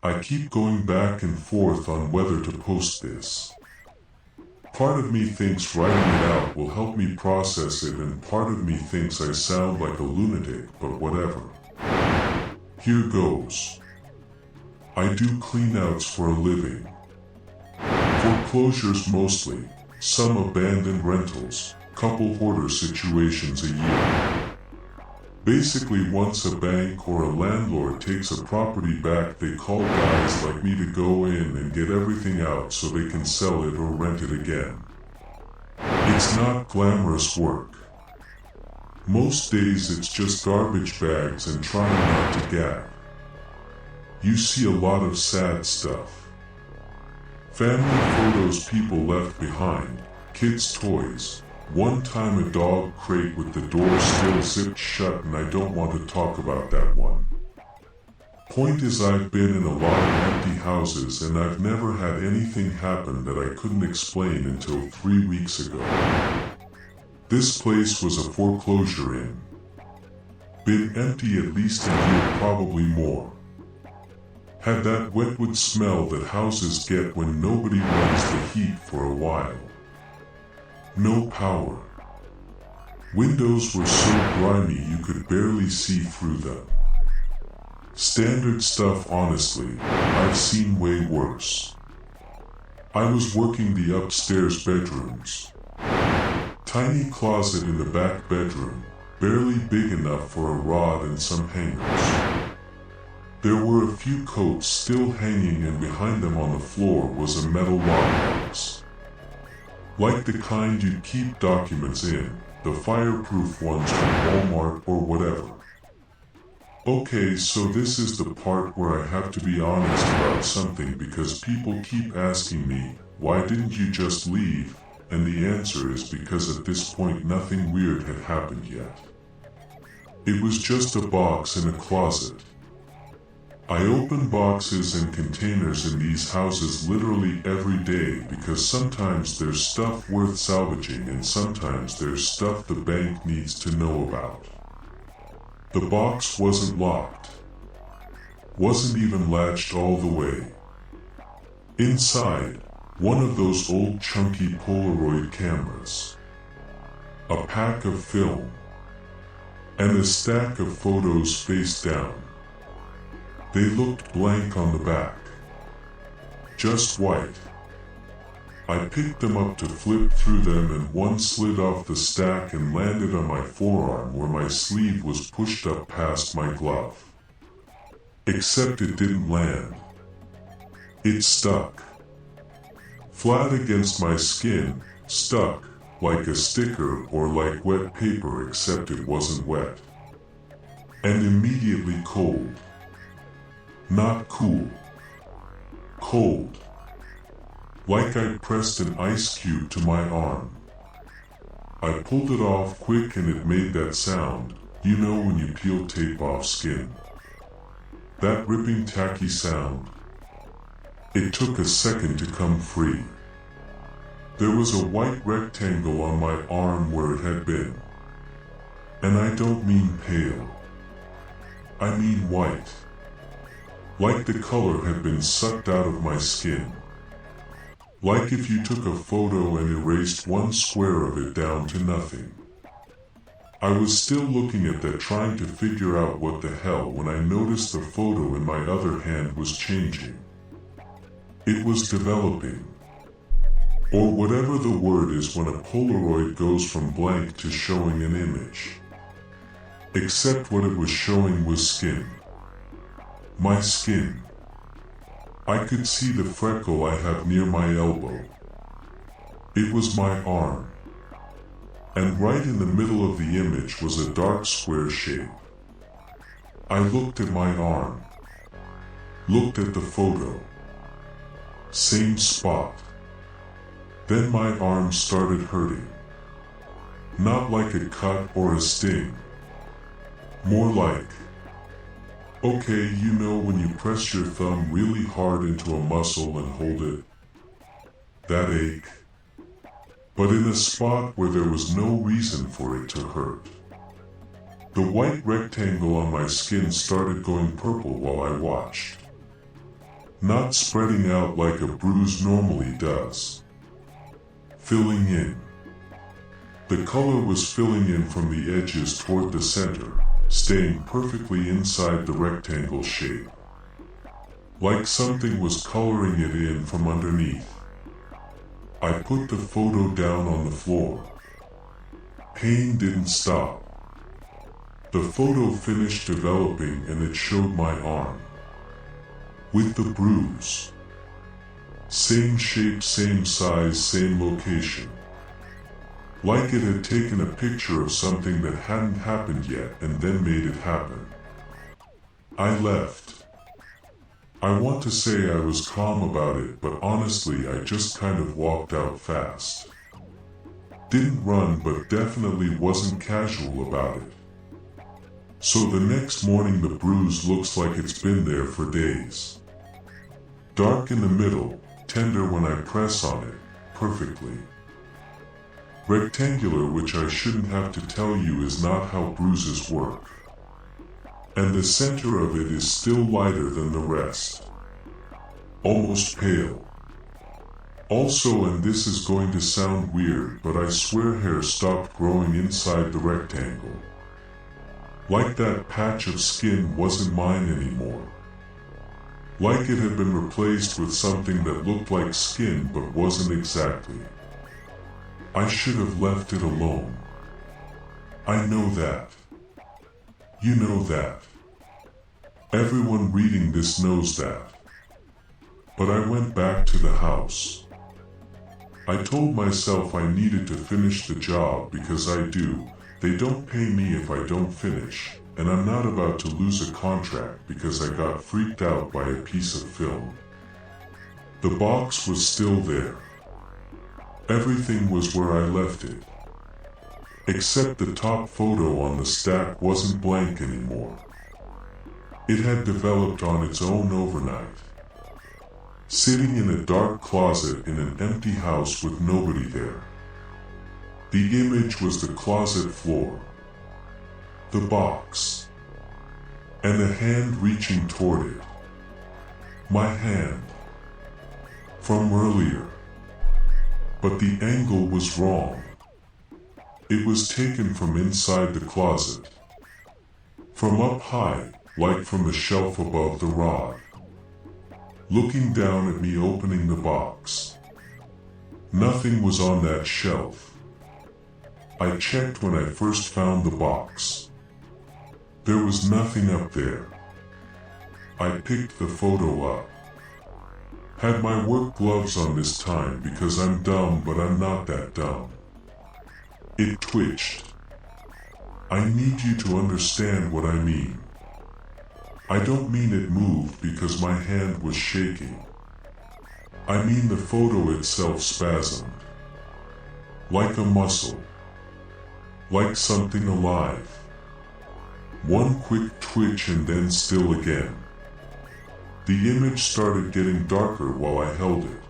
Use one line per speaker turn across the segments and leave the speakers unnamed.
I keep going back and forth on whether to post this. Part of me thinks writing it out will help me process it, and part of me thinks I sound like a lunatic, but whatever. Here goes. I do cleanouts for a living. Foreclosures mostly, some abandoned rentals, couple hoarder situations a year. Basically, once a bank or a landlord takes a property back, they call guys like me to go in and get everything out so they can sell it or rent it again. It's not glamorous work. Most days it's just garbage bags and trying not to gag. You see a lot of sad stuff. Family photos people left behind, kids' toys. One time a dog crate with the door still zipped shut, and I don't want to talk about that one. Point is, I've been in a lot of empty houses and I've never had anything happen that I couldn't explain until 3 weeks ago. This place was a foreclosure in. Been empty at least a year, probably more. Had that wetwood smell that houses get when nobody runs the heat for a while. No power. Windows were so grimy you could barely see through them. Standard stuff, honestly. I've seen way worse. I was working the upstairs bedrooms. Tiny closet in the back bedroom, barely big enough for a rod and some hangers. There were a few coats still hanging, and behind them on the floor was a metal lockbox. Like the kind you'd keep documents in, the fireproof ones from Walmart or whatever. Okay, so this is the part where I have to be honest about something, because people keep asking me, why didn't you just leave? And the answer is because at this point nothing weird had happened yet. It was just a box in a closet. I open boxes and containers in these houses literally every day, because sometimes there's stuff worth salvaging and sometimes there's stuff the bank needs to know about. The box wasn't locked. Wasn't even latched all the way. Inside, one of those old chunky Polaroid cameras. A pack of film. And a stack of photos face down. They looked blank on the back. Just white. I picked them up to flip through them, and one slid off the stack and landed on my forearm where my sleeve was pushed up past my glove. Except it didn't land. It stuck. Flat against my skin, stuck, like a sticker or like wet paper, except it wasn't wet. And immediately cold. Not cool. Cold. Like I'd pressed an ice cube to my arm. I pulled it off quick and it made that sound, you know when you peel tape off skin. That ripping tacky sound. It took a second to come free. There was a white rectangle on my arm where it had been. And I don't mean pale. I mean white. Like the color had been sucked out of my skin. Like if you took a photo and erased one square of it down to nothing. I was still looking at that, trying to figure out what the hell, when I noticed the photo in my other hand was changing. It was developing. Or whatever the word is when a Polaroid goes from blank to showing an image. Except what it was showing was skin. My skin. I could see the freckle I have near my elbow. It was my arm. And right in the middle of the image was a dark square shape. I looked at my arm. Looked at the photo. Same spot. Then my arm started hurting. Not like a cut or a sting. More like, okay, you know when you press your thumb really hard into a muscle and hold it? That ache. But in a spot where there was no reason for it to hurt. The white rectangle on my skin started going purple while I watched. not spreading out like a bruise normally does. Filling in. The color was filling in from the edges toward the center, staying perfectly inside the rectangle shape. Like something was coloring it in from underneath. I put the photo down on the floor. Pain didn't stop. The photo finished developing and it showed my arm. With the bruise. Same shape, same size, same location. Like it had taken a picture of something that hadn't happened yet and then made it happen. I left. I want to say I was calm about it, but honestly I just kind of walked out fast. Didn't run, but definitely wasn't casual about it. So the next morning the bruise looks like it's been there for days. Dark in the middle, tender when I press on it, perfectly. Rectangular, which I shouldn't have to tell you is not how bruises work. And the center of it is still lighter than the rest. Almost pale. Also, and this is going to sound weird, but I swear hair stopped growing inside the rectangle. Like that patch of skin wasn't mine anymore. Like it had been replaced with something that looked like skin but wasn't exactly. I should have left it alone. I know that. You know that. Everyone reading this knows that. But I went back to the house. I told myself I needed to finish the job because I do. They don't pay me if I don't finish, and I'm not about to lose a contract because I got freaked out by a piece of film. The box was still there. Everything was where I left it. Except the top photo on the stack wasn't blank anymore. It had developed on its own overnight. Sitting in a dark closet in an empty house with nobody there. The image was the closet floor. The box. And a hand reaching toward it. My hand. From earlier. But the angle was wrong. It was taken from inside the closet. From up high, like from the shelf above the rod. Looking down at me opening the box. Nothing was on that shelf. I checked when I first found the box. There was nothing up there. I picked the photo up. Had my work gloves on this time because I'm dumb, but I'm not that dumb. It twitched. I need you to understand what I mean. I don't mean it moved because my hand was shaking. I mean the photo itself spasmed. Like a muscle. Like something alive. One quick twitch and then still again. The image started getting darker while I held it.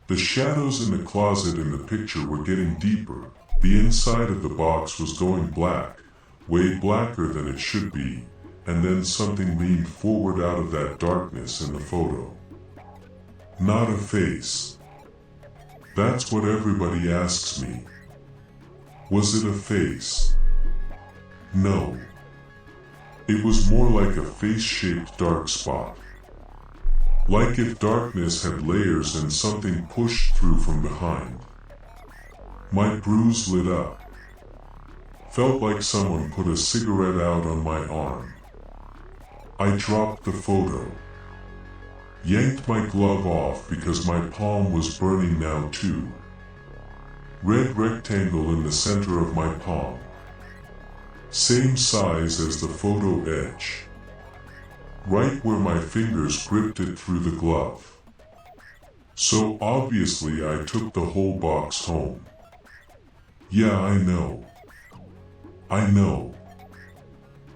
The shadows in the closet in the picture were getting deeper. The inside of the box was going black, way blacker than it should be, and then something leaned forward out of that darkness in the photo. Not a face. That's what everybody asks me. Was it a face? No. It was more like a face-shaped dark spot. Like if darkness had layers and something pushed through from behind. My bruise lit up. Felt like someone put a cigarette out on my arm. I dropped the photo. Yanked my glove off because my palm was burning now too. Red rectangle in the center of my palm. Same size as the photo edge. Right where my fingers gripped it through the glove. So obviously I took the whole box home. Yeah, I know. I know.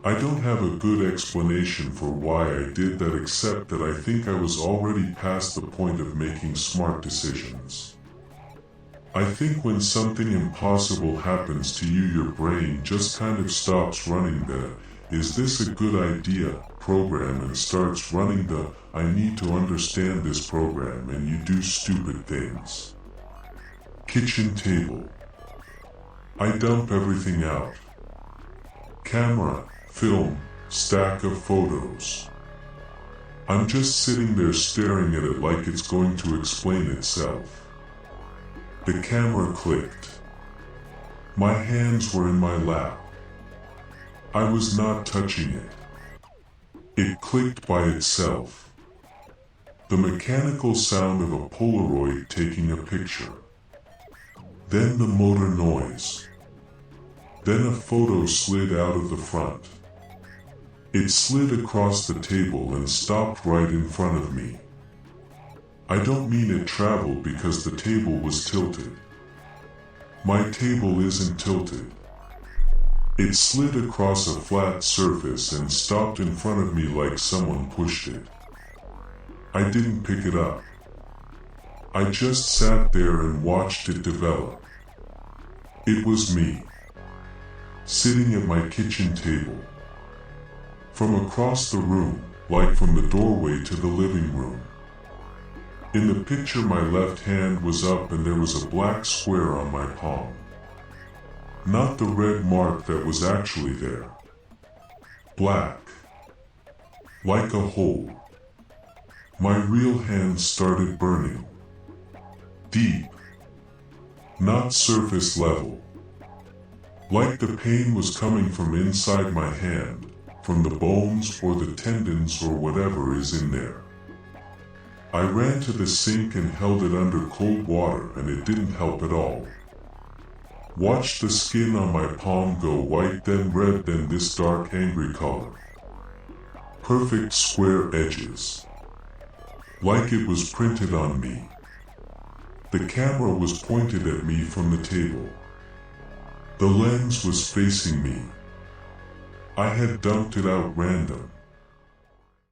I don't have a good explanation for why I did that except that I think I was already past the point of making smart decisions. I think when something impossible happens to you, your brain just kind of stops running the, is this a good idea, program and starts running the "I need to understand this program and you do stupid things." Kitchen table. I dump everything out. Camera, film, stack of photos. I'm just sitting there staring at it like it's going to explain itself. The camera clicked. My hands were in my lap. I was not touching it. It clicked by itself. The mechanical sound of a Polaroid taking a picture. Then the motor noise. Then a photo slid out of the front. It slid across the table and stopped right in front of me. I don't mean it traveled because the table was tilted. My table isn't tilted. It slid across a flat surface and stopped in front of me like someone pushed it. I didn't pick it up. I just sat there and watched it develop. It was me, sitting at my kitchen table. From across the room, like from the doorway to the living room. In the picture, my left hand was up and there was a black square on my palm. Not the red mark that was actually there. Black. Like a hole. My real hand started burning. Deep. Not surface level. Like the pain was coming from inside my hand, from the bones or the tendons or whatever is in there. I ran to the sink and held it under cold water and it didn't help at all. Watched the skin on my palm go white, then red, then this dark angry color. Perfect square edges. Like it was printed on me. The camera was pointed at me from the table. The lens was facing me. I had dumped it out random.